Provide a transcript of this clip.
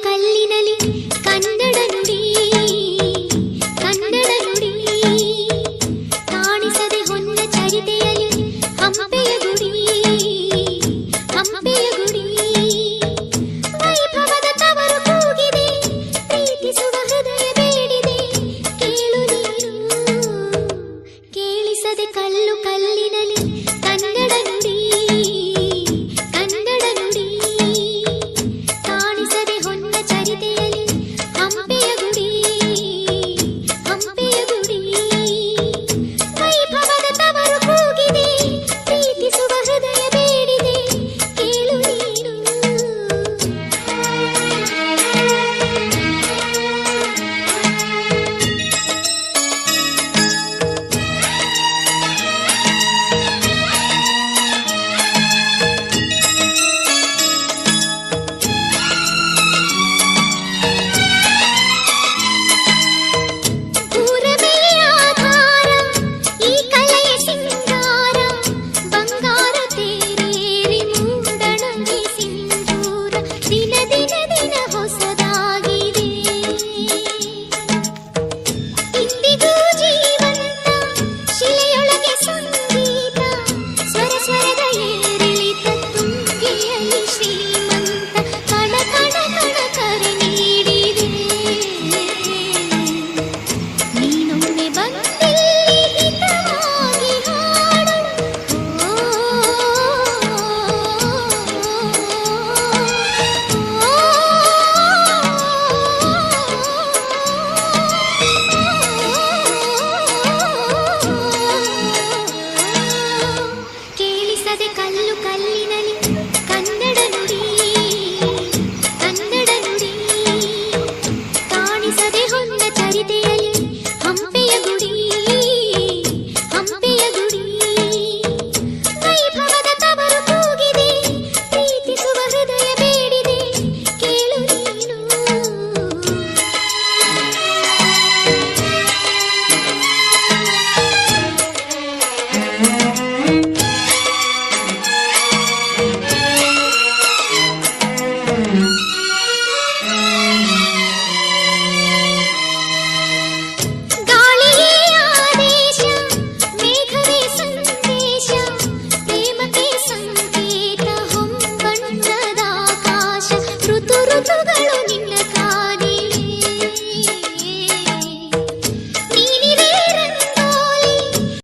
ಕಲ್ಲಿನಲಿ ಕನ್ನಡ ನುಡಿ ಕನ್ನಡ ನುಡಿ ಕಾಣಿಸದೆ ಹೊನ್ನ ಚರಿತೆಯಲಿ ಹಂಪೆಯ ಗುಡಿ ಹಂಪೆಯ ಗುಡಿ ವೈಭವದ ತವರು ಕೂಗಿದೆ ಪ್ರೀತಿಸುವ ಹೃದಯ ಬೇಡಿದೆ ಕೇಳು ನೀನು ಕೇಳಿಸದೆ ಕಲ್ಲು ಕಲ್ಲಿನಲಿ ಕನ್ನಡ ನುಡಿ ಕನ್ನಡ ನುಡಿ ಕಾಣಿಸದೆ ಹೊನ್ನ ಚರಿತೆಯಲಿ ಹಂಪೆಯ ಗುಡಿ ಹಂಪೆಯ ಗುಡಿ ವೈಭವದ ತವರು ಕೂಗಿದೆ ಪ್ರೀತಿಸುವ ಹೃದಯ ಬೇಡಿದೆ ಕೇಳು ನೀನು ಪೂರಬೆಯ ಆಧಾರ ಈ ಕಲೆಯ ಸಿಂಗಾರ ಬಂಗಾರ ತೇರೇರಿ ಮೂಡಣಗೆ ಸಿಂಧೂರ ದಿನ ದಿನ ದಿನ ಹೊಸದಾಗಿದೆ ಇಂದಿಗೂ ಜೀವಂತ ಶಿಲೆಯೊಳಗೆ ಸಂಗೀತ ಸ್ವರ ಸ್ವರದ ಏರಿಳಿತ ತುಂಗೆಯಲ್ಲಿ ಶ್ರೀಮಂತ ಕಣ ಕಣ ಕಣ ಕರೆ ನೀಡಿದೆ ನೀನೊಮ್ಮೆ ಬಂದಿಲ್ಲಿ ಹಿತವಾಗಿ ಹಾಡು ಕೇಳಿಸದೆ ಕಲ್ಲು ಕಲ್ಲಿನಲ್ಲಿ